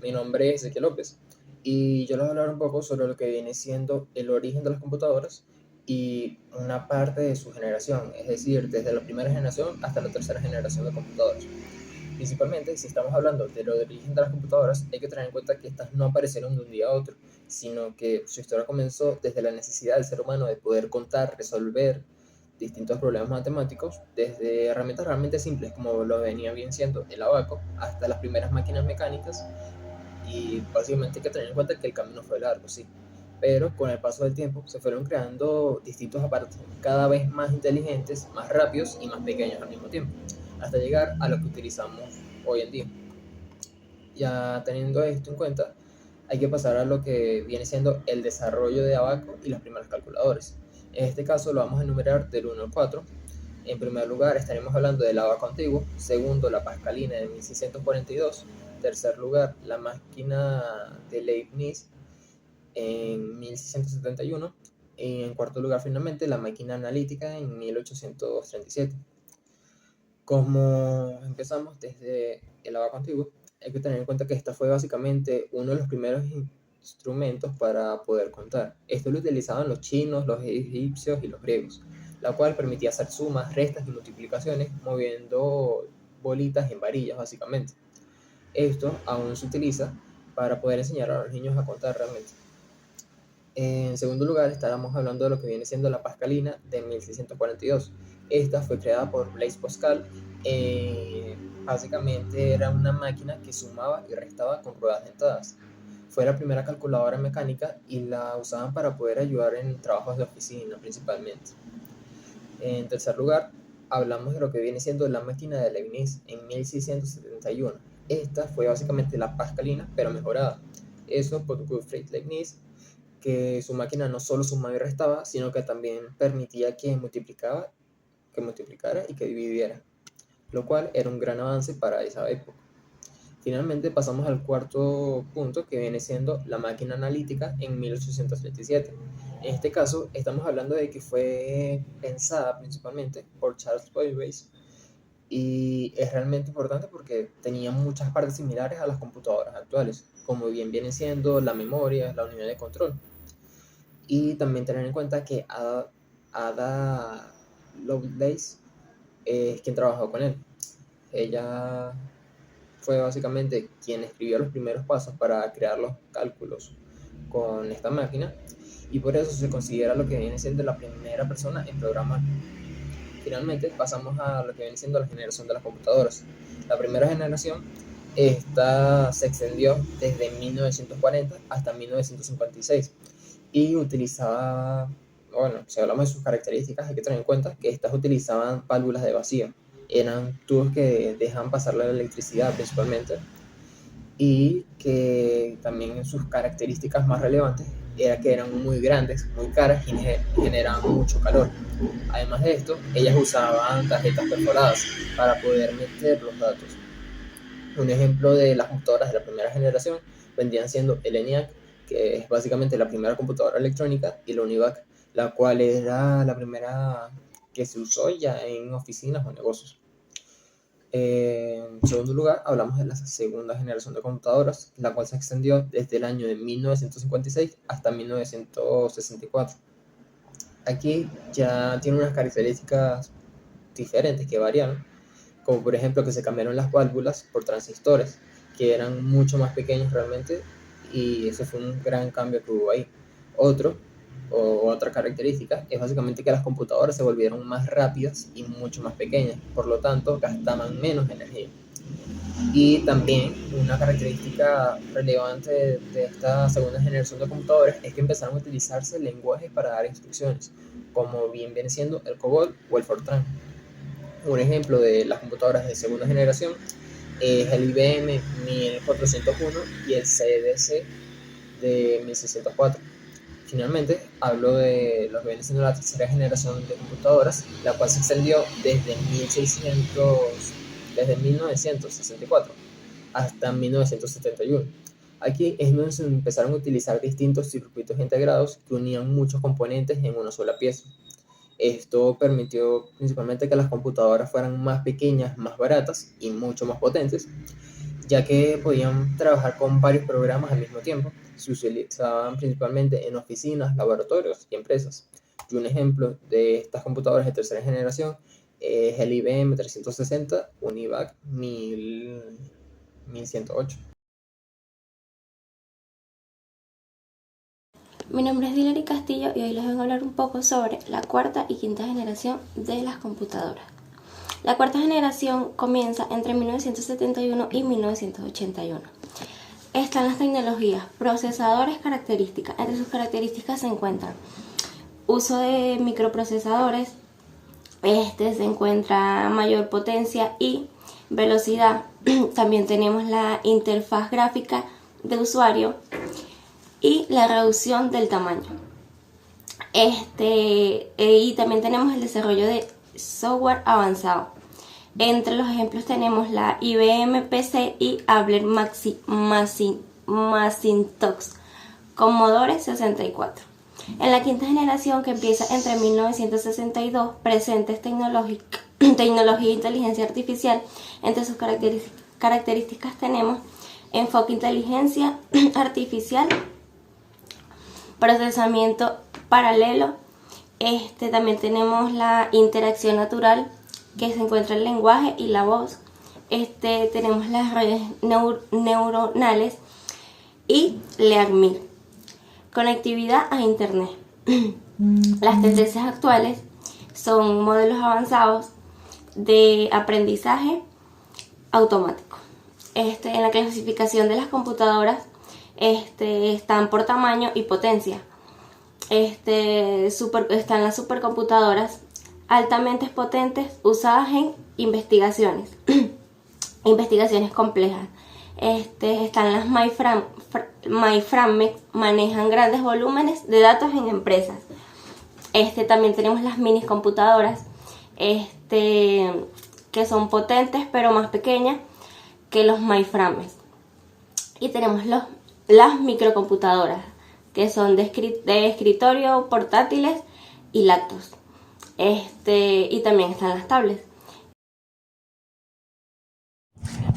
Mi nombre es Ezequiel López y yo les voy a hablar un poco sobre lo que viene siendo el origen de las computadoras y una parte de su generación, es decir, desde la primera generación hasta la tercera generación de computadoras. Principalmente, si estamos hablando del origen de las computadoras, hay que tener en cuenta que estas no aparecieron de un día a otro, sino que su historia comenzó desde la necesidad del ser humano de poder contar, resolver distintos problemas matemáticos, desde herramientas realmente simples como lo venía bien siendo el abaco, hasta las primeras máquinas mecánicas. Y básicamente hay que tener en cuenta que el camino fue largo, sí, pero con el paso del tiempo se fueron creando distintos aparatos cada vez más inteligentes, más rápidos y más pequeños al mismo tiempo, hasta llegar a lo que utilizamos hoy en día. Ya teniendo esto en cuenta, hay que pasar a lo que viene siendo el desarrollo de Abaco y los primeros calculadores. En este caso lo vamos a enumerar del 1 al 4. En primer lugar estaremos hablando del Abaco antiguo, segundo la Pascalina de 1642, tercer lugar la máquina de Leibniz en 1671 y en cuarto lugar finalmente la máquina analítica en 1837. Como empezamos desde el abaco antiguo, hay que tener en cuenta que esta fue básicamente uno de los primeros instrumentos para poder contar. Esto lo utilizaban los chinos, los egipcios y los griegos, la cual permitía hacer sumas, restas y multiplicaciones moviendo bolitas en varillas básicamente. Esto aún se utiliza para poder enseñar a los niños a contar realmente. En segundo lugar, estábamos hablando de lo que viene siendo la Pascalina de 1642. Esta fue creada por Blaise Pascal. Básicamente era una máquina que sumaba y restaba con ruedas dentadas. Fue la primera calculadora mecánica y la usaban para poder ayudar en trabajos de oficina principalmente. En tercer lugar, hablamos de lo que viene siendo la máquina de Leibniz en 1671. Esta fue básicamente la Pascalina, pero mejorada. Eso por Gottfried Leibniz, que su máquina no solo sumaba y restaba, sino que también permitía que multiplicara y que dividiera, lo cual era un gran avance para esa época. Finalmente pasamos al cuarto punto, que viene siendo la máquina analítica en 1837. En este caso estamos hablando de que fue pensada principalmente por Charles Babbage y es realmente importante porque tenía muchas partes similares a las computadoras actuales, como bien viene siendo la memoria, la unidad de control. Y también tener en cuenta que Ada Lovelace es quien trabajó con él. Ella fue básicamente quien escribió los primeros pasos para crear los cálculos con esta máquina y por eso se considera lo que viene siendo la primera persona en programar. Finalmente pasamos a lo que viene siendo la generación de las computadoras. La primera generación esta se extendió desde 1940 hasta 1956 y utilizaba, bueno, si hablamos de sus características, hay que tener en cuenta que estas utilizaban válvulas de vacío. Eran tubos que dejan pasar la electricidad principalmente y que también sus características más relevantes era que eran muy grandes, muy caras y generaban mucho calor. Además de esto, ellas usaban tarjetas perforadas para poder meter los datos. Un ejemplo de las computadoras de la primera generación vendrían siendo el ENIAC, que es básicamente la primera computadora electrónica, y la UNIVAC, la cual era la primera que se usó ya en oficinas o negocios. En segundo lugar, hablamos de la segunda generación de computadoras, la cual se extendió desde el año de 1956 hasta 1964. Aquí ya tiene unas características diferentes que variaron, como por ejemplo que se cambiaron las válvulas por transistores, que eran mucho más pequeños realmente, y eso fue un gran cambio que hubo ahí. Otra característica es básicamente que las computadoras se volvieron más rápidas y mucho más pequeñas, por lo tanto gastaban menos energía. Y también una característica relevante de esta segunda generación de computadores es que empezaron a utilizarse lenguajes para dar instrucciones, como bien viene siendo el COBOL o el Fortran. Un ejemplo de las computadoras de segunda generación es el IBM 1401 y el CDC de 1604. Finalmente, hablo de lo que viene siendo la tercera generación de computadoras, la cual se extendió desde 1964 hasta 1971. Aquí es donde se empezaron a utilizar distintos circuitos integrados que unían muchos componentes en una sola pieza. Esto permitió principalmente que las computadoras fueran más pequeñas, más baratas y mucho más potentes, ya que podían trabajar con varios programas al mismo tiempo. Se utilizaban principalmente en oficinas, laboratorios y empresas. Y un ejemplo de estas computadoras de tercera generación es el IBM 360 Univac 1108. Mi nombre es Dilary Castillo y hoy les vengo a hablar un poco sobre la cuarta y quinta generación de las computadoras. La cuarta generación comienza entre 1971 y 1981. Están las tecnologías, procesadores, características. Entre sus características se encuentran uso de microprocesadores, se encuentra mayor potencia y velocidad. También tenemos la interfaz gráfica de usuario y la reducción del tamaño. Y también tenemos el desarrollo de software avanzado. Entre los ejemplos tenemos la IBM PC y Apple Macintosh, Commodore 64. En la quinta generación, que empieza entre 1962, presentes tecnología e inteligencia artificial. Entre sus características tenemos enfoque inteligencia artificial, procesamiento paralelo. También tenemos la interacción natural, que se encuentra el lenguaje y la voz. Tenemos las redes neuronales y LearnMir. Conectividad a internet. Las tendencias actuales son modelos avanzados de aprendizaje automático. En la clasificación de las computadoras están por tamaño y potencia. Están las supercomputadoras altamente potentes usadas en investigaciones complejas. Están las mainframes, manejan grandes volúmenes de datos en empresas. También tenemos las mini computadoras, que son potentes pero más pequeñas que los mainframes. Y tenemos las microcomputadoras, que son de escritorio, portátiles y laptops. Y también están las tablets.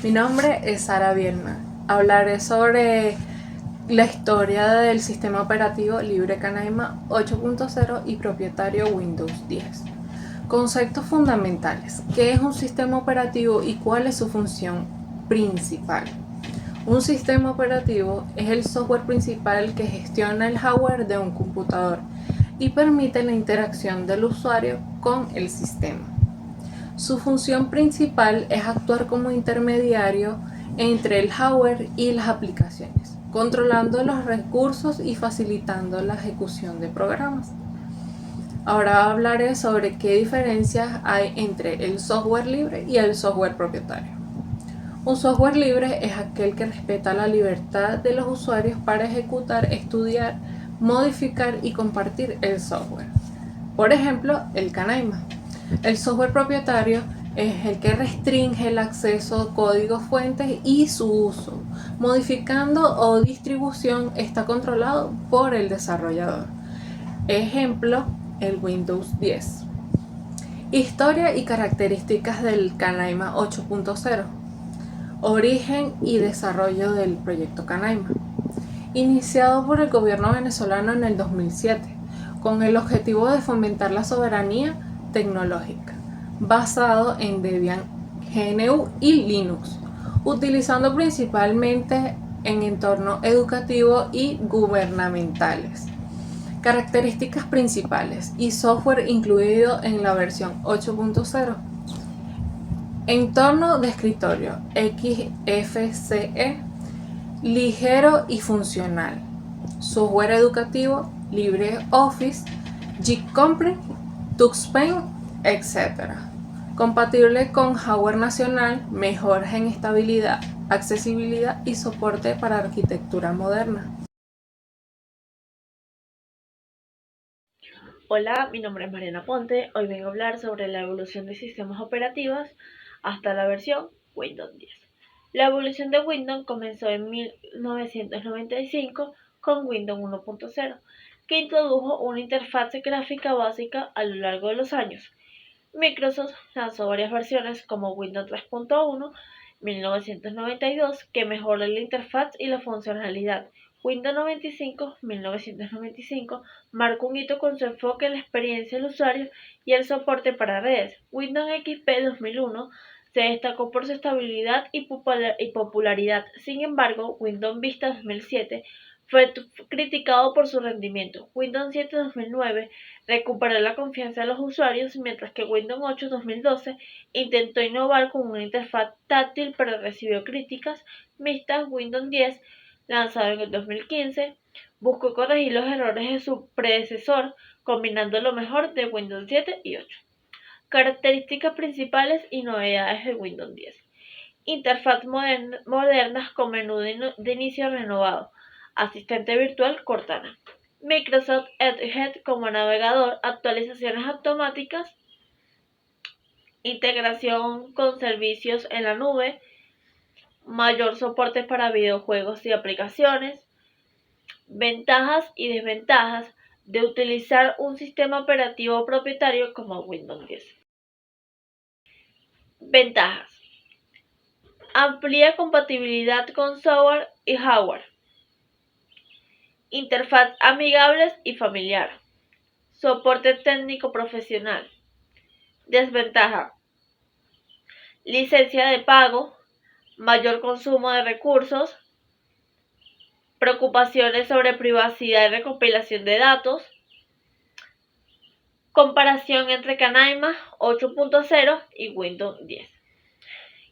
Mi nombre es Sara Bielma. Hablaré sobre la historia del sistema operativo libre Canaima 8.0 y propietario Windows 10. Conceptos fundamentales. ¿Qué es un sistema operativo y cuál es su función principal? Un sistema operativo es el software principal que gestiona el hardware de un computador y permite la interacción del usuario con el sistema. Su función principal es actuar como intermediario entre el hardware y las aplicaciones, controlando los recursos y facilitando la ejecución de programas. Ahora hablaré sobre qué diferencias hay entre el software libre y el software propietario. Un software libre es aquel que respeta la libertad de los usuarios para ejecutar, estudiar, modificar y compartir el software. Por ejemplo, el Canaima. El software propietario es el que restringe el acceso a códigos fuentes y su uso. Modificando o distribución está controlado por el desarrollador. Ejemplo, el Windows 10. Historia y características del Canaima 8.0. Origen y desarrollo del proyecto Canaima. Iniciado por el gobierno venezolano en el 2007, con el objetivo de fomentar la soberanía tecnológica, basado en Debian GNU y Linux, utilizando principalmente en entornos educativos y gubernamentales. Características principales y software incluido en la versión 8.0. Entorno de escritorio XFCE, ligero y funcional. Software educativo LibreOffice, GCompre, TuxPaint, etc. Compatible con hardware nacional, mejoras en estabilidad, accesibilidad y soporte para arquitectura moderna. Hola, mi nombre es Mariana Ponte. Hoy vengo a hablar sobre la evolución de sistemas operativos hasta la versión Windows 10. La evolución de Windows comenzó en 1995 con Windows 1.0, que introdujo una interfaz gráfica básica a lo largo de los años. Microsoft lanzó varias versiones como Windows 3.1 1992, que mejora la interfaz y la funcionalidad. Windows 95, 1995, marcó un hito con su enfoque en la experiencia del usuario y el soporte para redes. Windows XP 2001 se destacó por su estabilidad y popularidad. Sin embargo, Windows Vista 2007 fue criticado por su rendimiento. Windows 7 2009 recuperó la confianza de los usuarios, mientras que Windows 8 2012 intentó innovar con una interfaz táctil pero recibió críticas mixtas. Windows 10, lanzado en el 2015, buscó corregir los errores de su predecesor, combinando lo mejor de Windows 7 y 8. Características principales y novedades de Windows 10. Interfaz modernas con menú de inicio renovado. Asistente virtual Cortana. Microsoft Edge como navegador, actualizaciones automáticas, integración con servicios en la nube, mayor soporte para videojuegos y aplicaciones. Ventajas y desventajas de utilizar un sistema operativo propietario como Windows 10. Ventajas: amplia compatibilidad con software y hardware, interfaz amigable y familiar, soporte técnico profesional. Desventaja: licencia de pago, mayor consumo de recursos, preocupaciones sobre privacidad y recopilación de datos. Comparación entre Canaima 8.0 y Windows 10.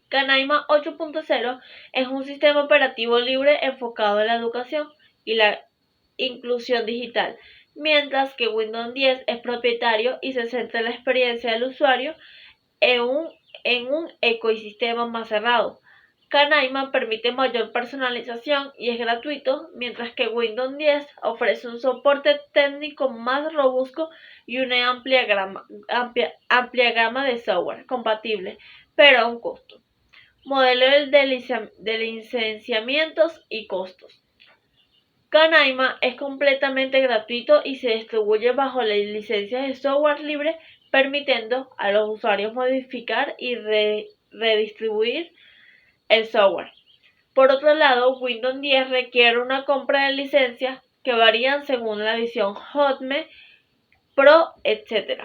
Canaima 8.0 es un sistema operativo libre enfocado en la educación y la inclusión digital, mientras que Windows 10 es propietario y se centra en la experiencia del usuario en un ecosistema más cerrado. Canaima permite mayor personalización y es gratuito, mientras que Windows 10 ofrece un soporte técnico más robusto y una amplia gama de software compatible, pero a un costo. Modelo de licenciamientos y costos. Canaima es completamente gratuito y se distribuye bajo las licencias de software libre, permitiendo a los usuarios modificar y redistribuir el software. Por otro lado, Windows 10 requiere una compra de licencias que varían según la edición Home, Pro, etc.,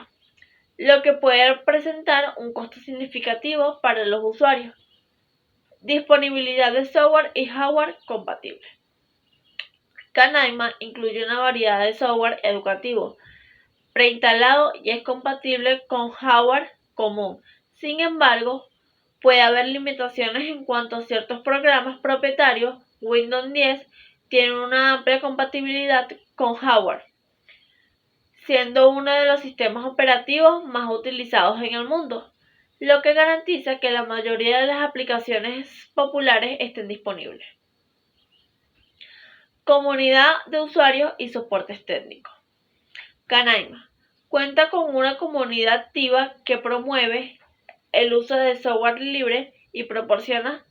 lo que puede presentar un costo significativo para los usuarios. Disponibilidad de software y hardware compatible. Canaima incluye una variedad de software educativo preinstalado y es compatible con hardware común. Sin embargo, puede haber limitaciones en cuanto a ciertos programas propietarios. Windows 10 tiene una amplia compatibilidad con hardware, siendo uno de los sistemas operativos más utilizados en el mundo, lo que garantiza que la mayoría de las aplicaciones populares estén disponibles. Comunidad de usuarios y soportes técnicos. Canaima cuenta con una comunidad activa que promueve el uso de software libre y proporciona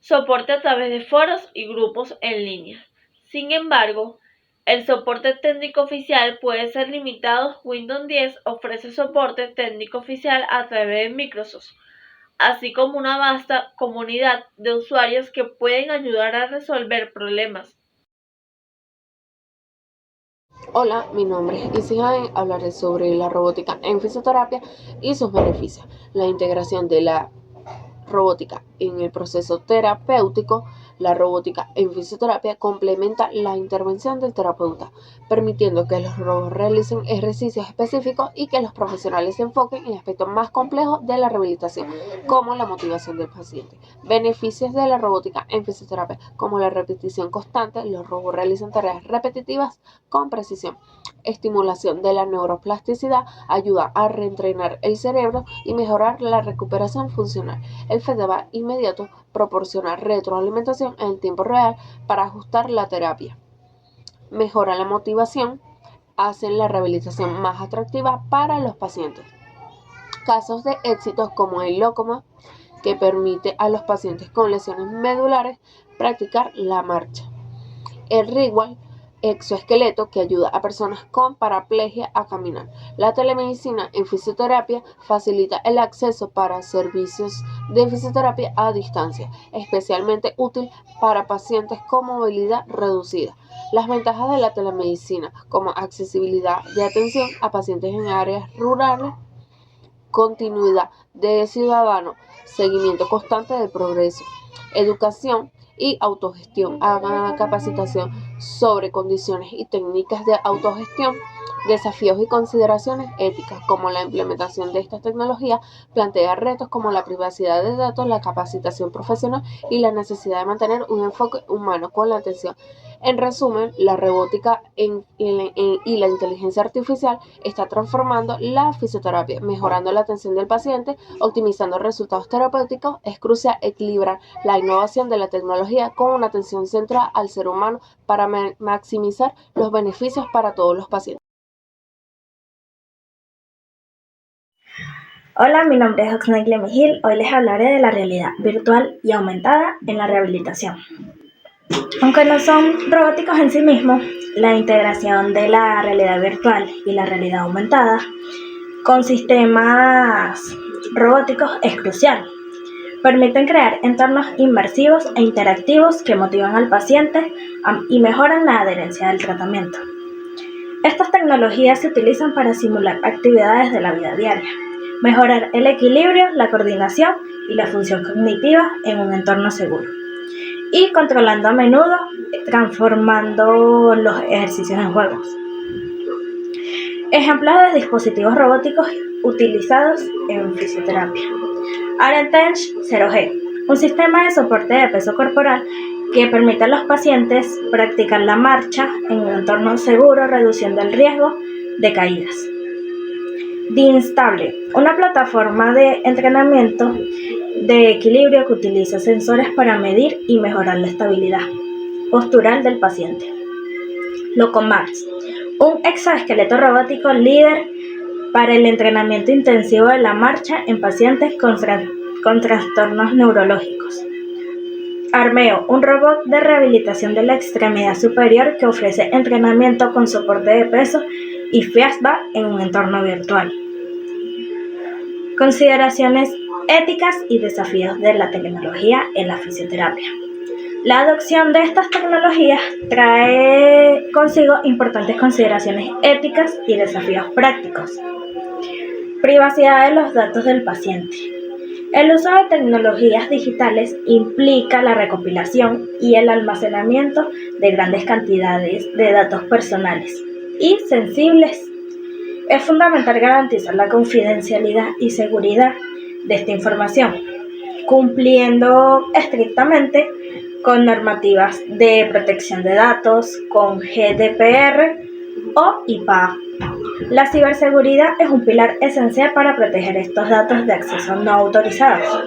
soporte a través de foros y grupos en línea. Sin embargo, el soporte técnico oficial puede ser limitado. Windows 10 ofrece soporte técnico oficial a través de Microsoft, así como una vasta comunidad de usuarios que pueden ayudar a resolver problemas. Hola, mi nombre es Isi Jaén. Hablaré sobre la robótica en fisioterapia y sus beneficios. La integración de la robótica en el proceso terapéutico. La robótica en fisioterapia complementa la intervención del terapeuta, permitiendo que los robots realicen ejercicios específicos y que los profesionales se enfoquen en aspectos más complejos de la rehabilitación, como la motivación del paciente. Beneficios de la robótica en fisioterapia, como la repetición constante. Los robots realizan tareas repetitivas con precisión. Estimulación de la neuroplasticidad, ayuda a reentrenar el cerebro y mejorar la recuperación funcional. El feedback inmediato proporciona retroalimentación en tiempo real para ajustar la terapia. Mejora la motivación, hacen la rehabilitación más atractiva para los pacientes. Casos de éxitos como el Locoma, que permite a los pacientes con lesiones medulares practicar la marcha. El Rewal, exoesqueleto, que ayuda a personas con paraplegia a caminar. La telemedicina en fisioterapia facilita el acceso para servicios de fisioterapia a distancia, especialmente útil para pacientes con movilidad reducida. Las ventajas de la telemedicina, como accesibilidad de atención a pacientes en áreas rurales, continuidad de ciudadano, seguimiento constante del progreso, educación y autogestión, capacitación sobre condiciones y técnicas de autogestión, desafíos y consideraciones éticas, como la implementación de estas tecnologías plantea retos como la privacidad de datos, la capacitación profesional y la necesidad de mantener un enfoque humano con la atención. En resumen, la robótica y la inteligencia artificial está transformando la fisioterapia, mejorando la atención del paciente, optimizando resultados terapéuticos. Es crucial equilibrar la innovación de la tecnología con una atención centrada al ser humano para maximizar los beneficios para todos los pacientes. Hola, mi nombre es Oxnay Glemigil. Hoy les hablaré de la realidad virtual y aumentada en la rehabilitación. Aunque no son robóticos en sí mismos, la integración de la realidad virtual y la realidad aumentada con sistemas robóticos es crucial. Permiten crear entornos inmersivos e interactivos que motivan al paciente y mejoran la adherencia del tratamiento. Estas tecnologías se utilizan para simular actividades de la vida diaria, mejorar el equilibrio, la coordinación y la función cognitiva en un entorno seguro, y controlando a menudo, transformando los ejercicios en juegos. Ejemplos de dispositivos robóticos utilizados en fisioterapia. Arentench 0G, un sistema de soporte de peso corporal que permite a los pacientes practicar la marcha en un entorno seguro, reduciendo el riesgo de caídas. DINStable, una plataforma de entrenamiento de equilibrio que utiliza sensores para medir y mejorar la estabilidad postural del paciente. Locomars, un exoesqueleto robótico líder para el entrenamiento intensivo de la marcha en pacientes con trastornos neurológicos. Armeo, un robot de rehabilitación de la extremidad superior que ofrece entrenamiento con soporte de peso y feedback en un entorno virtual. Consideraciones éticas y desafíos de la tecnología en la fisioterapia. La adopción de estas tecnologías trae consigo importantes consideraciones éticas y desafíos prácticos. Privacidad de los datos del paciente. El uso de tecnologías digitales implica la recopilación y el almacenamiento de grandes cantidades de datos personales y sensibles. Es fundamental garantizar la confidencialidad y seguridad de esta información, cumpliendo estrictamente con normativas de protección de datos, con GDPR o IPA. La ciberseguridad es un pilar esencial para proteger estos datos de acceso no autorizados.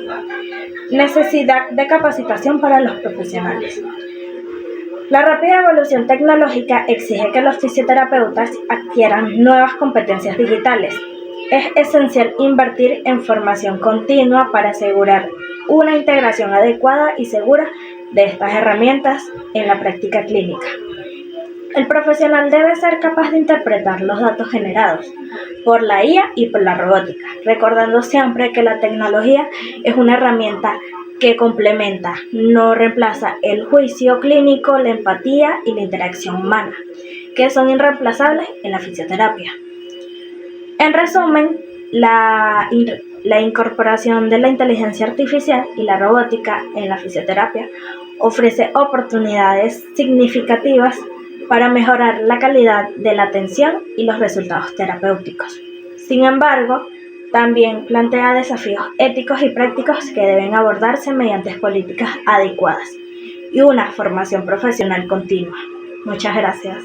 Necesidad de capacitación para los profesionales. La rápida evolución tecnológica exige que los fisioterapeutas adquieran nuevas competencias digitales. Es esencial invertir en formación continua para asegurar una integración adecuada y segura de estas herramientas en la práctica clínica. El profesional debe ser capaz de interpretar los datos generados por la IA y por la robótica, recordando siempre que la tecnología es una herramienta que complementa, no reemplaza el juicio clínico, la empatía y la interacción humana, que son irreemplazables en la fisioterapia. En resumen, la incorporación de la inteligencia artificial y la robótica en la fisioterapia ofrece oportunidades significativas para mejorar la calidad de la atención y los resultados terapéuticos. Sin embargo, también plantea desafíos éticos y prácticos que deben abordarse mediante políticas adecuadas y una formación profesional continua. Muchas gracias.